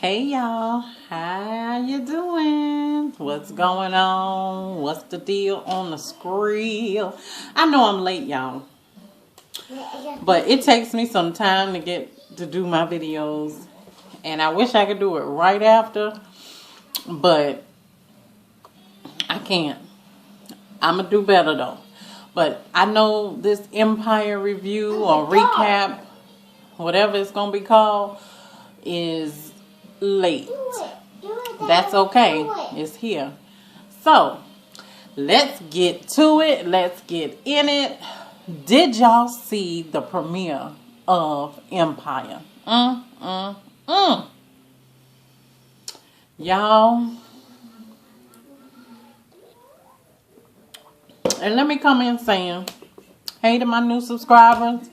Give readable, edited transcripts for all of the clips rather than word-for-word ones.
Hey y'all, how you doing? What's going on? What's the deal on the screen? I know I'm late, y'all, but it takes me some time to get to do my videos, and I wish I could do it right after, but I can't. I'm gonna do better though. But I know this Empire review or recap, whatever it's gonna be called, is late. That's okay. It's here. So, let's get to it. Let's get in it. Did y'all see the premiere of Empire? Y'all, and let me come in saying, hey to my new subscribers.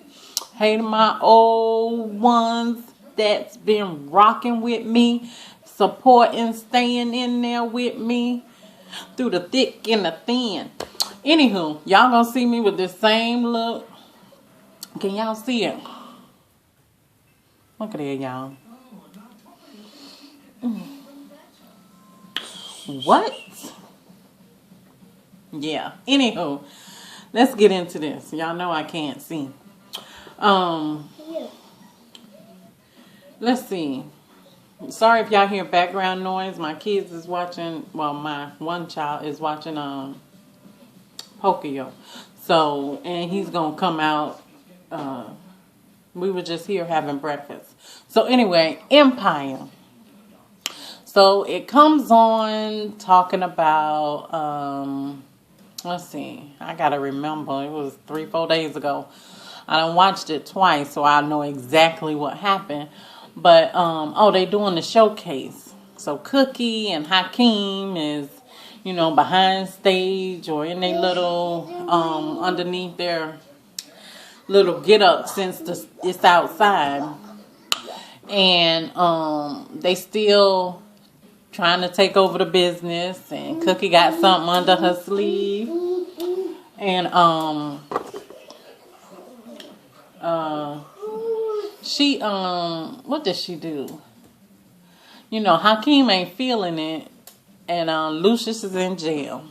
Hey to my old ones that's been rocking with me, supporting, staying in there with me through the thick and the thin. Anywho, y'all gonna see me with this same look. Can y'all see it? Look at it, y'all. What? Yeah. Anywho, let's get into this. Y'all know I can't see. Let's see. Sorry if y'all hear background noise. My kids is watching. Well, my one child is watching Pokio. So, and he's gonna come out. We were just here having breakfast. So anyway, Empire. So it comes on talking about. Let's see. I gotta remember. It was 3-4 days ago. I done watched it twice, so I know exactly what happened. But they doing the showcase. So Cookie and Hakeem is, behind stage or in their little underneath their little get up since it's outside, and they still trying to take over the business. And Cookie got something under her sleeve, and she what did she do? Hakeem ain't feeling it, and Lucius is in jail.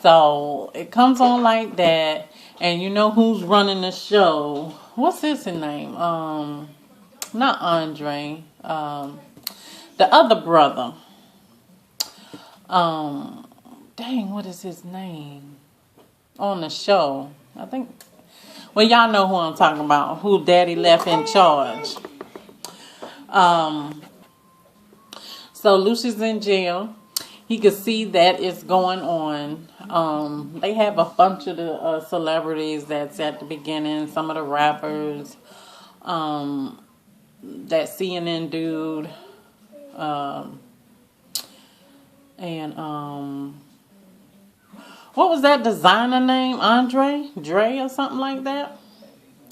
So it comes on like that, and you know who's running the show? What's his name? Not Andre. The other brother. Dang, what is his name on the show? I think. Well, y'all know who I'm talking about. Who Daddy left in charge. So Lucy's in jail. He could see that it's going on. They have a bunch of the celebrities that's at the beginning. Some of the rappers. That CNN dude. And what was that designer name? Dre or something like that?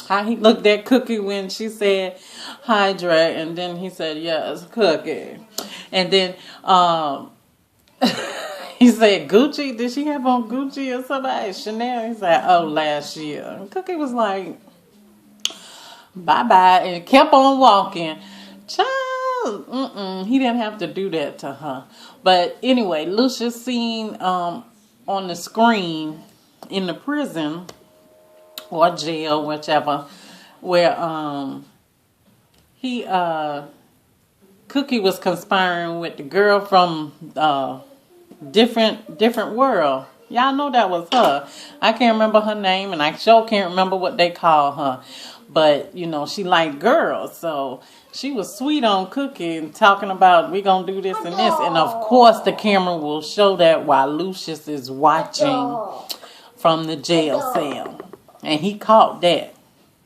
How he looked at Cookie when she said, hi, Dre. And then he said, yes, Cookie. And then he said, Gucci? Did she have on Gucci or somebody? Chanel? He said, oh, last year. And Cookie was like, bye-bye. And kept on walking. Child, he didn't have to do that to her. But anyway, Lucius seen on the screen in the prison or jail, whichever, where Cookie was conspiring with the girl from different world. Y'all know that was her. I can't remember her name, and I sure can't remember what they call her. But, she liked girls, so she was sweet on Cookie and talking about we gonna do this and this. And of course the camera will show that while Lucius is watching from the jail cell. And he caught that.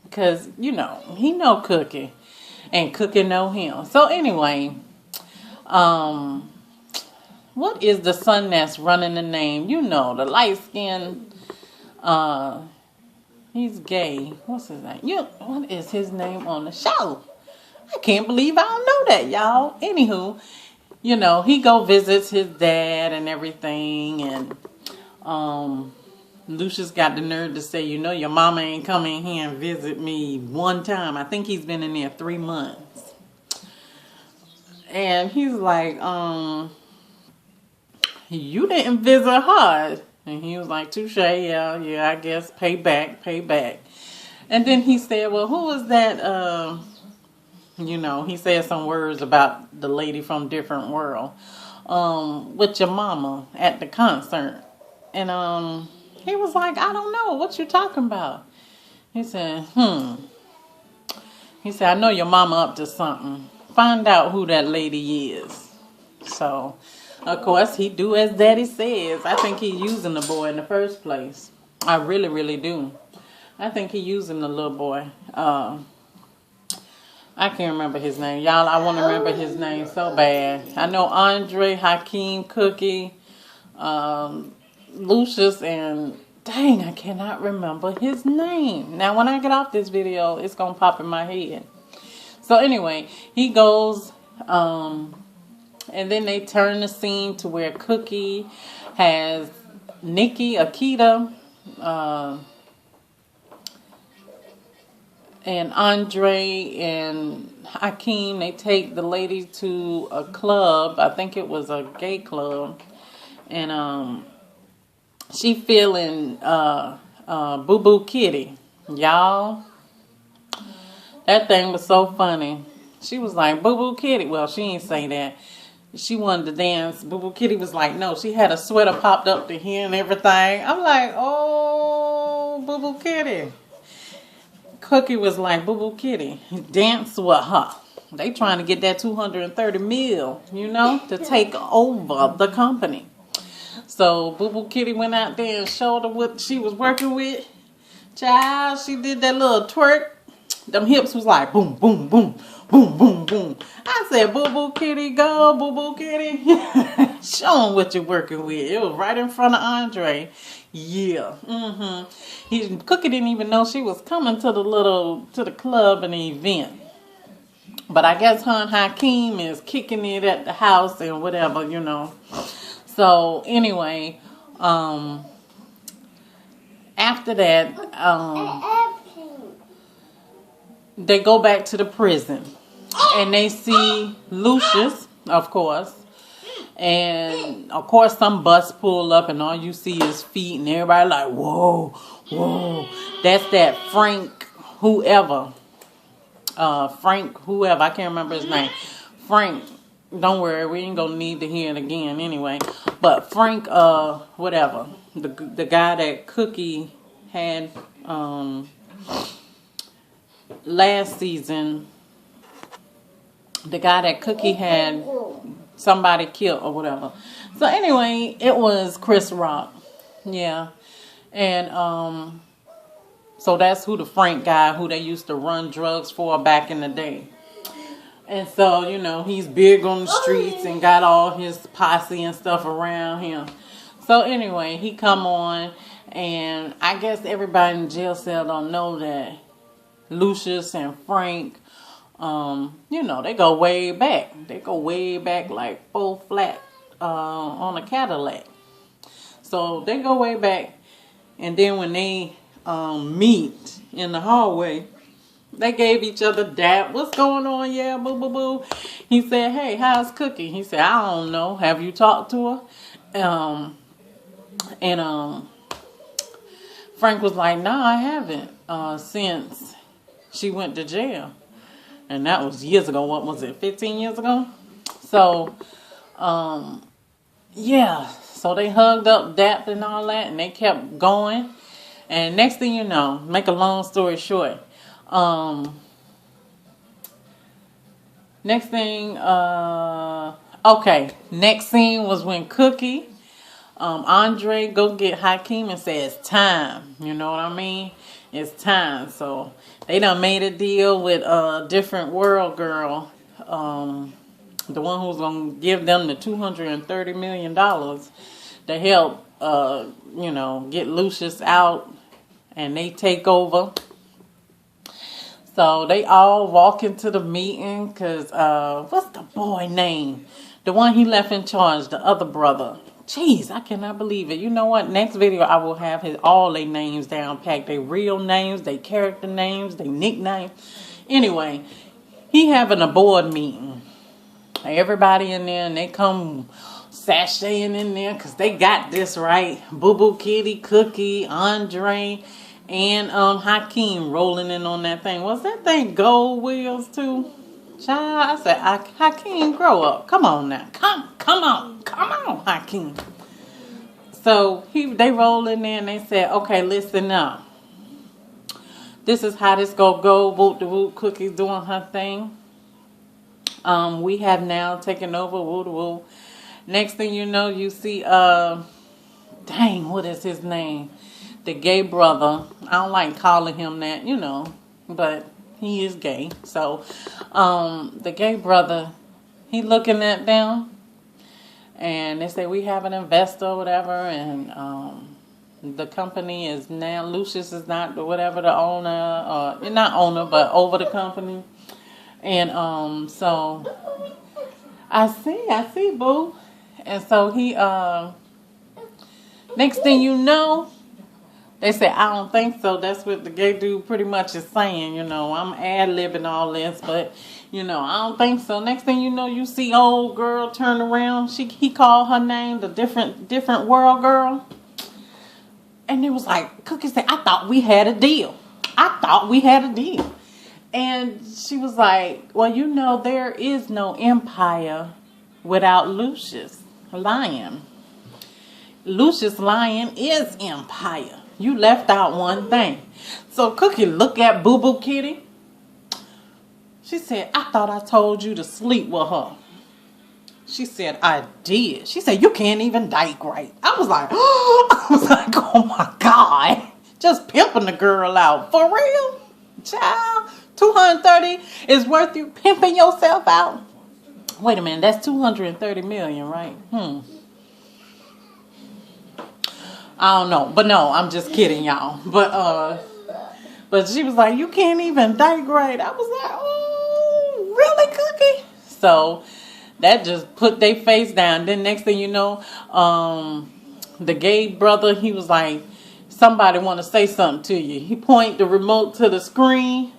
Because, he know Cookie. And Cookie know him. So anyway, what is the son that's running the name? The light-skinned, he's gay. What's his name? What is his name on the show? I can't believe I don't know that, y'all. Anywho, he go visits his dad and everything. And Lucius got the nerve to say, your mama ain't come in here and visit me one time. I think he's been in there 3 months. And he's like, you didn't visit her. And he was like, touche, yeah, I guess, pay back. And then he said, well, who was that, he said some words about the lady from Different World, with your mama at the concert. And, he was like, I don't know, what you talking about? He said, He said, I know your mama up to something. Find out who that lady is. So, of course, he do as daddy says. I think he using the boy in the first place. I really, really do. I think he using the little boy. I can't remember his name. Y'all, I want to remember his name so bad. I know Andre, Hakeem, Cookie, Lucius, and dang, I cannot remember his name. Now, when I get off this video, it's going to pop in my head. So, anyway, he goes, and then they turn the scene to where Cookie has Nikki, Akita, and Andre and Hakeem. They take the lady to a club. I think it was a gay club. And she feeling Boo Boo Kitty. Y'all, that thing was so funny. She was like, Boo Boo Kitty. Well, she ain't say that. She wanted to dance. Boo Boo Kitty was like, no. She had a sweater popped up to here and everything. I'm like, oh, Boo Boo Kitty. Cookie was like, Boo Boo Kitty, dance with her. They trying to get that 230 mil, to take over the company. So Boo Boo Kitty went out there and showed her what she was working with. Child, she did that little twerk. Them hips was like boom, boom, boom, boom, boom, boom. I said, Boo Boo Kitty, go, Boo Boo Kitty. Show them what you're working with. It was right in front of Andre. Yeah. Cookie didn't even know she was coming to the club and the event. But I guess her and Hakeem is kicking it at the house and whatever, So anyway, after that, they go back to the prison and they see Lucius, of course. And of course some bus pull up and all you see is feet and everybody like, whoa, whoa. That's that Frank whoever. I can't remember his name. Frank, don't worry, we ain't gonna need to hear it again anyway. But Frank, whatever. The guy that Cookie had last season. The guy that Cookie had somebody killed or whatever. So anyway, it was Chris Rock. Yeah. And so that's who the Frank guy who they used to run drugs for back in the day. And so, he's big on the streets and got all his posse and stuff around him. So anyway, he come on and I guess everybody in the jail cell don't know that Lucius and Frank, they go way back. They go way back like 4 flat on a Cadillac. So they go way back. And then when they meet in the hallway, they gave each other dap. What's going on? Yeah, boo, boo, boo. He said, hey, how's Cookie? He said, I don't know. Have you talked to her? And Frank was like, no, I haven't since she went to jail. And that was years ago. What was it? 15 years ago? So, yeah. So they hugged up, dapped and all that. And they kept going. And next thing you know, make a long story short. Next thing, next scene was when Cookie, Andre go get Hakeem and say it's time. You know what I mean? It's time. So they done made a deal with a Different World girl, the one who's gonna give them the $230 million to help, get Lucius out, and they take over. So they all walk into the meeting because, what's the boy name? The one he left in charge, the other brother. Jeez, I cannot believe it. You know what? Next video, I will have all their names down packed. Their real names, their character names, their nicknames. Anyway, he having a board meeting. Everybody in there, and they come sashaying in there because they got this right. Boo Boo Kitty, Cookie, Andre, and Hakeem rolling in on that thing. Was that thing gold wheels too? Child, I said, Hakeem, grow up. Come on now. Come on, Hakeem. So they roll in there and they said, okay, listen up. This is how this go. Woot the Woot, Cookie's doing her thing. We have now taken over. Woot the Woot. Next thing you know, you see, dang, what is his name? The gay brother. I don't like calling him that, but he is gay. So, the gay brother, he looking at them, and they say, we have an investor or whatever, and, the company is now, Lucius is not the owner, or not owner, but over the company. And, so, I see, boo. And so he, next thing you know, they say, I don't think so. That's what the gay dude pretty much is saying, I'm ad-libbing all this, but, I don't think so. Next thing you know, you see old girl turn around. He called her name, the different world girl. And it was like, Cookie said, I thought we had a deal. And she was like, well, there is no empire without Lucius Lion. Lucius Lion is empire. You left out one thing. So Cookie looked at Boo Boo Kitty. She said, I thought I told you to sleep with her. She said, I did. She said, you can't even dyke right. I was like, oh my God. Just pimping the girl out. For real? Child, 230 is worth you pimping yourself out? Wait a minute, that's 230 million, right? I don't know. But no, I'm just kidding, y'all. But she was like, you can't even dyke right. I was like, oh, really, Cookie? So that just put their face down. Then next thing you know, the gay brother, he was like, somebody want to say something to you. He pointed the remote to the screen.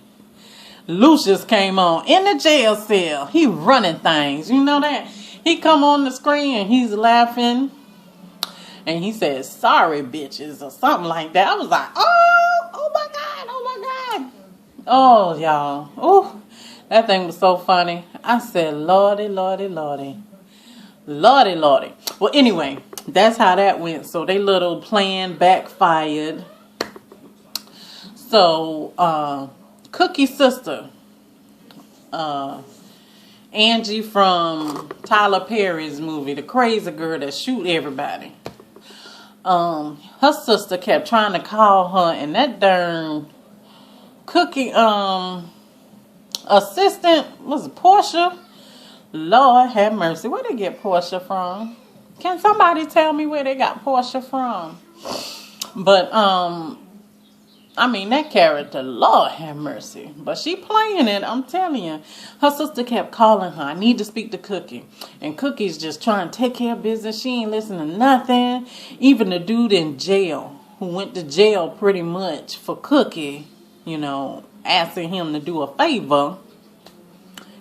Lucius came on in the jail cell. He running things. You know that? He come on the screen and he's laughing. And he says, sorry, bitches, or something like that. I was like, oh my God. Oh, y'all. Oh, that thing was so funny. I said, Lordy. Well, anyway, that's how that went. So they little plan backfired. So, Cookie's sister, Angie from Tyler Perry's movie, the crazy girl that shoot everybody. Her sister kept trying to call her, and that darn Cookie assistant was Portia. Lord have mercy. Where they get Portia from? Can somebody tell me where they got Portia from? But I mean, that character, Lord have mercy. But she playing it, I'm telling you. Her sister kept calling her, I need to speak to Cookie. And Cookie's just trying to take care of business. She ain't listening to nothing. Even the dude in jail, who went to jail pretty much for Cookie, asking him to do a favor,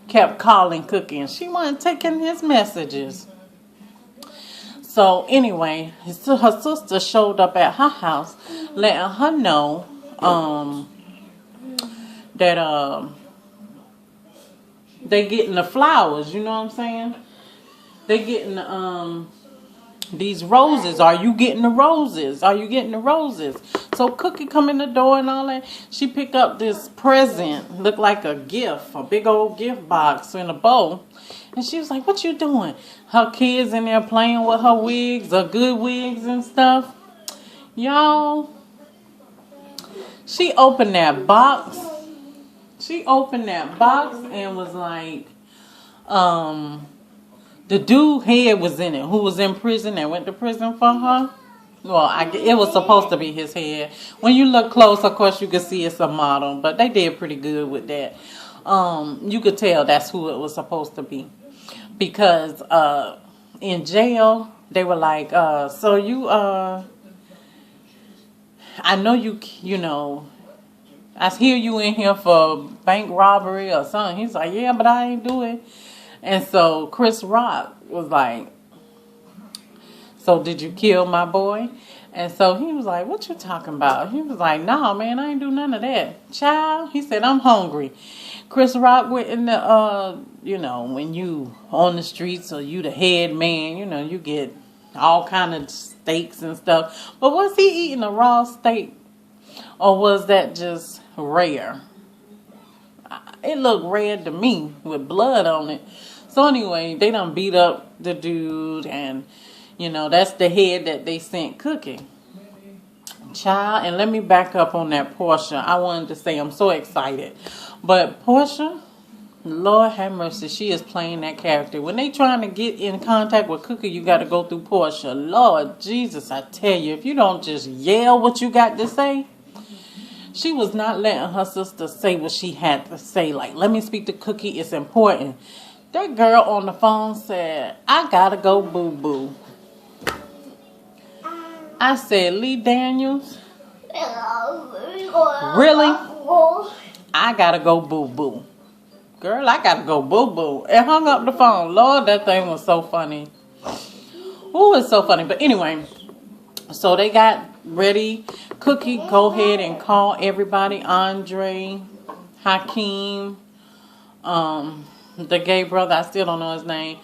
kept calling Cookie. And she wasn't taking his messages. So anyway, her sister showed up at her house, letting her know that they getting the flowers, you know what I'm saying? They getting these roses. Are you getting the roses? So Cookie come in the door and all that. She picked up this present, looked like a gift, a big old gift box in a bow. And she was like, what you doing? Her kids in there playing with her wigs, her good wigs and stuff. Y'all, she opened that box. And was like, the dude head was in it, who was in prison and went to prison for her. Well, it was supposed to be his head. When you look close, of course, you can see it's a model, but they did pretty good with that. You could tell that's who it was supposed to be. Because in jail, they were like, so you, I know I hear you in here for bank robbery or something. He's like, yeah, but I ain't do it. And so Chris Rock was like, so did you kill my boy? And so he was like, what you talking about? He was like, nah, man, I ain't do none of that. Child, he said, I'm hungry. Chris Rock went in the, when you on the streets or you the head man, you get all kind of steaks and stuff. But was he eating a raw steak? Or was that just rare? It looked red to me with blood on it. So anyway, they done beat up the dude, and that's the head that they sent cooking. Child, and let me back up on that Portia. I wanted to say I'm so excited. But Portia, Lord have mercy, she is playing that character. When they trying to get in contact with Cookie, you got to go through Portia. Lord Jesus, I tell you, if you don't just yell what you got to say. She was not letting her sister say what she had to say. Like, let me speak to Cookie. It's important. That girl on the phone said, I gotta go boo-boo. I said, Lee Daniels? Really? I gotta go boo-boo. Girl, I gotta go boo-boo. And hung up the phone. Lord, that thing was so funny. Ooh, it's so funny. But anyway, so they got ready. Cookie, go ahead and call everybody. Andre, Hakeem, the gay brother, I still don't know his name.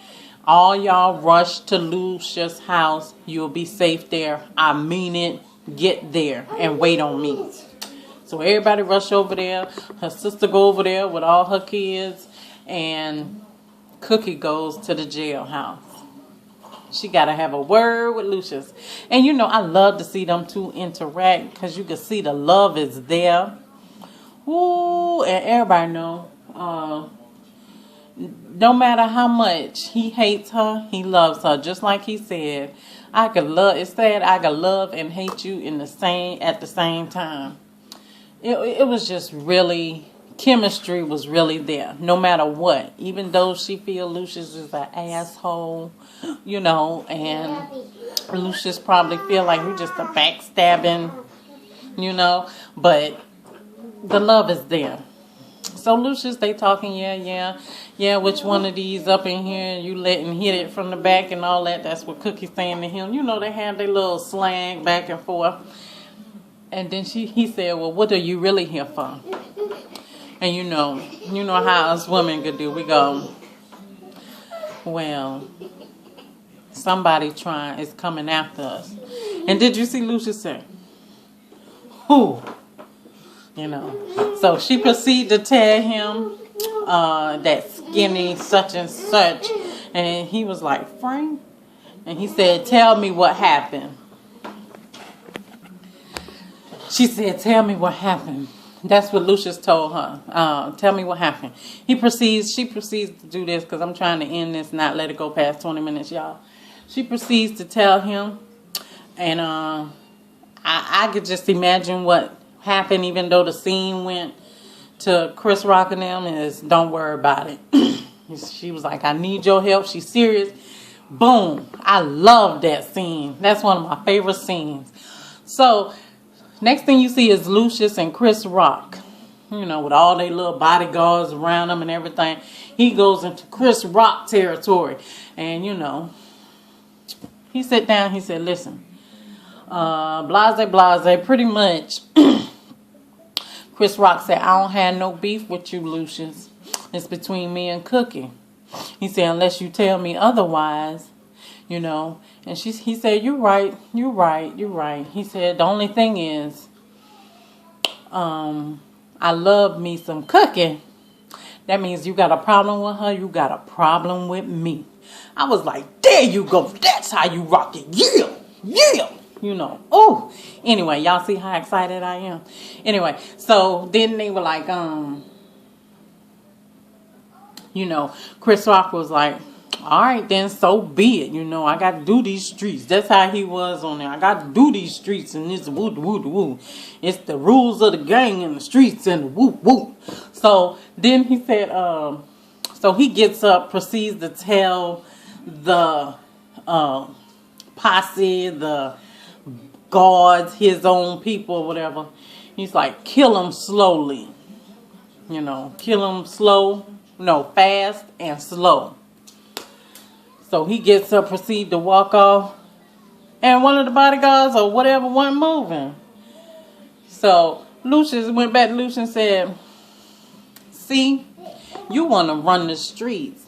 All y'all rush to Lucia's house. You'll be safe there. I mean it. Get there and wait on me. So everybody rush over there. Her sister go over there with all her kids. And Cookie goes to the jailhouse. She got to have a word with Lucius. And I love to see them two interact because you can see the love is there. Ooh, and everybody know, no matter how much he hates her, he loves her. Just like he said, it's sad I could love and hate you at the same time. It was just really, chemistry was really there, no matter what. Even though she feel Lucius is an asshole, and Lucius probably feel like he's just a backstabbing, but the love is there. So Lucius, they talking, yeah, which one of these up in here you letting hit it from the back and all that. That's what Cookie's saying to him. They have their little slang back and forth. And then he said, well, what are you really here for? And you know how us women could do. We go, well, somebody is coming after us. And did you see Lucius say, who? So she proceeded to tell him that skinny such and such. And he was like, Frank? And he said, tell me what happened. She said, tell me what happened. That's what Lucius told her. Tell me what happened. She proceeds to do this because I'm trying to end this, not let it go past 20 minutes, y'all. She proceeds to tell him. And I could just imagine what happened, even though the scene went to Chris Rock and them, is don't worry about it. She was like, I need your help. She's serious. Boom. I love that scene. That's one of my favorite scenes. So next thing you see is Lucius and Chris Rock, with all their little bodyguards around them and everything. He goes into Chris Rock territory. And, he sat down. He said, listen, blase, pretty much. Chris Rock said, I don't have no beef with you, Lucius. It's between me and Cookie. He said, unless you tell me otherwise, And he said, you're right. He said, the only thing is, I love me some Cookie. That means you got a problem with her. You got a problem with me. I was like, there you go. That's how you rock it. Yeah. Oh. Anyway, y'all see how excited I am. Anyway, so then they were like, Chris Rock was like, all right, then so be it. I got to do these streets. That's how he was on there. I got to do these streets and this woo. It's the rules of the gang in the streets and woo. So then he said, so he gets up, proceeds to tell the posse, the guards, his own people, whatever. He's like, kill him slowly. Kill him slow. No, fast and slow. So he gets up, proceed to walk off, and one of the bodyguards or whatever wasn't moving. So Lucius went back to Lucius and said, see, you want to run the streets.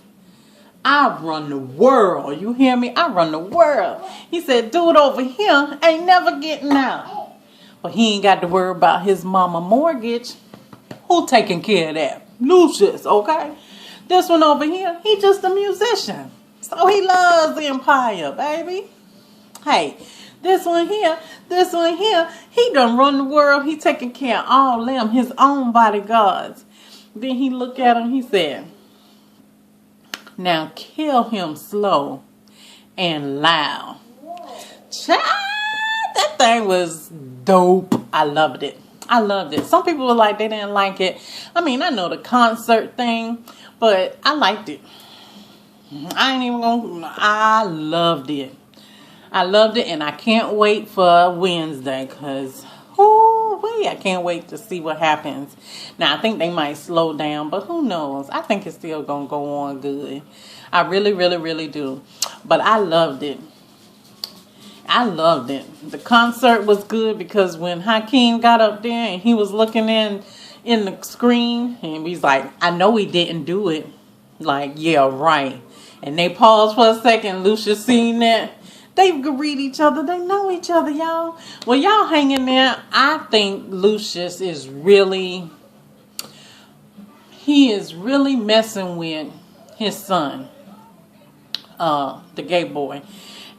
I run the world. You hear me? I run the world. He said, dude over here ain't never getting out. But he ain't got to worry about his mama mortgage. Who taking care of that? Lucius, okay? This one over here, he just a musician. So he loves the empire, baby. Hey, this one here, he done run the world. He taking care of all them, his own bodyguards. Then he looked at him, he said, now kill him slow and loud. Child, that thing was dope. I loved it. Some people were like, they didn't like it. I mean, I know the concert thing, but I liked it. I loved it. And I can't wait for Wednesday because, I can't wait to see what happens. Now, I think they might slow down, but who knows? I think it's still going to go on good. I really, really, really do. But I loved it. The concert was good because when Hakeem got up there and he was looking in the screen and he's like, I know he didn't do it. Like, yeah, right. And they paused for a second. Lucius seen that. They could read each other. They know each other, y'all. Well, y'all hang in there. I think Lucius is really messing with his son, the gay boy.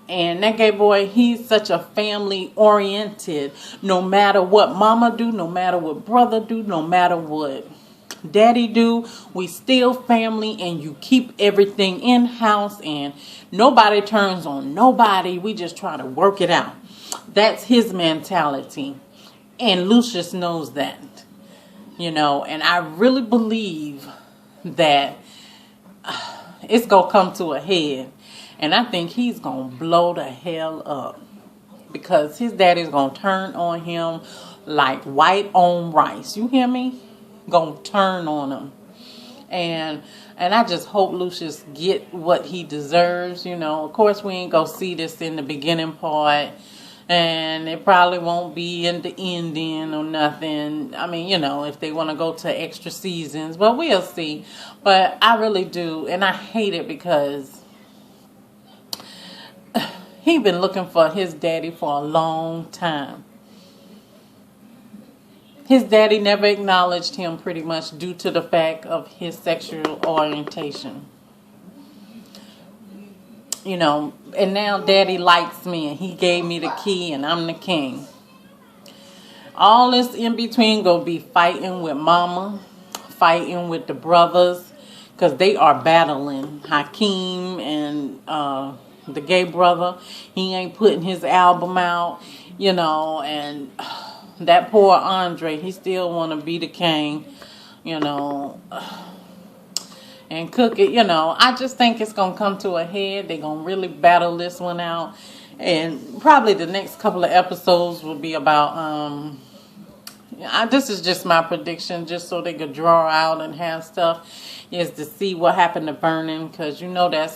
And that gay boy, he's such a family-oriented. No matter what mama do, no matter what brother do, no matter what daddy do, we still family, and you keep everything in-house and nobody turns on nobody. We just try to work it out. That's his mentality. And Lucius knows that. And I really believe that it's going to come to a head. And I think he's going to blow the hell up. Because his daddy's going to turn on him like white on rice. You hear me? Gonna turn on him. And I just hope Lucius get what he deserves. Of course, we ain't gonna see this in the beginning part. And it probably won't be in the ending or nothing. I mean, if they want to go to extra seasons. But we'll see. But I really do. And I hate it because he been looking for his daddy for a long time. His daddy never acknowledged him pretty much due to the fact of his sexual orientation. And now daddy likes me and he gave me the key and I'm the king. All this in between gonna be fighting with mama, fighting with the brothers, because they are battling. Hakeem and the gay brother, he ain't putting his album out, and that poor Andre, he still want to be the king, and cook it, I just think it's going to come to a head. They're going to really battle this one out. And probably the next couple of episodes will be about, this is just my prediction, just so they could draw out and have stuff, is to see what happened to Vernon, because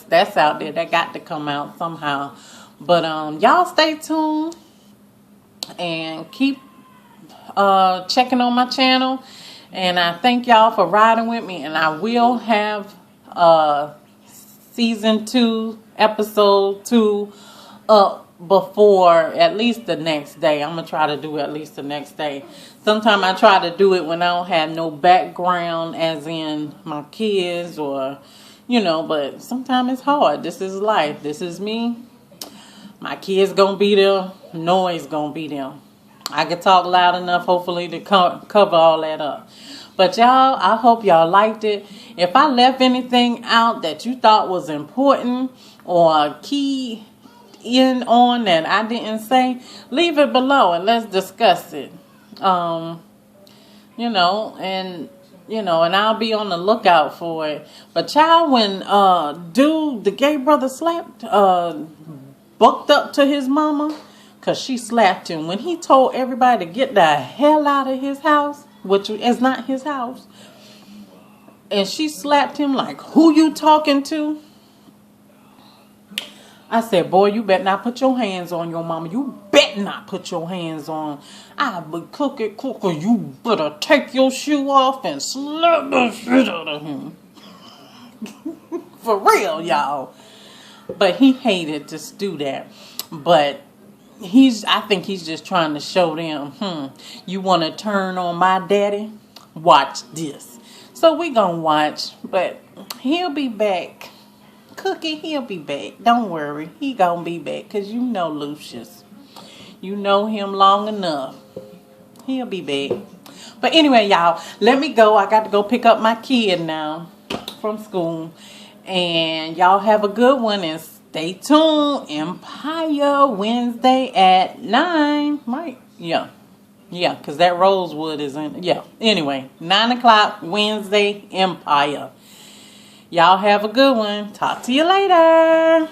that's out there. That got to come out somehow. But y'all stay tuned and keep checking on my channel, and I thank y'all for riding with me, and I will have season 2 episode 2 up before at least the next day. I'm gonna try to do at least the next day. Sometimes I try to do it when I don't have no background, as in my kids or but sometimes it's hard. This is life. This is me. My kids gonna be there, noise gonna be there. I can talk loud enough, hopefully, to cover all that up. But y'all, I hope y'all liked it. If I left anything out that you thought was important or key in on that I didn't say, leave it below and let's discuss it. And I'll be on the lookout for it. But y'all, when the gay brother slapped, bucked up to his mama, because she slapped him when he told everybody to get the hell out of his house, which is not his house. And she slapped him like, who you talking to? I said, boy, you better not put your hands on your mama. You better not put your hands on. I would cooker. You better take your shoe off and slap the shit out of him. For real, y'all. But he hated to do that. But I think he's just trying to show them, you want to turn on my daddy? Watch this. So we gonna watch, but he'll be back. Cookie, he'll be back. Don't worry. He gonna be back, because you know Lucius. You know him long enough. He'll be back. But anyway, y'all, let me go. I got to go pick up my kid now from school. And y'all have a good one, and stay tuned. Empire Wednesday at 9. Right? Yeah. Yeah, because that Rosewood is in. Yeah. Anyway, 9 o'clock Wednesday, Empire. Y'all have a good one. Talk to you later.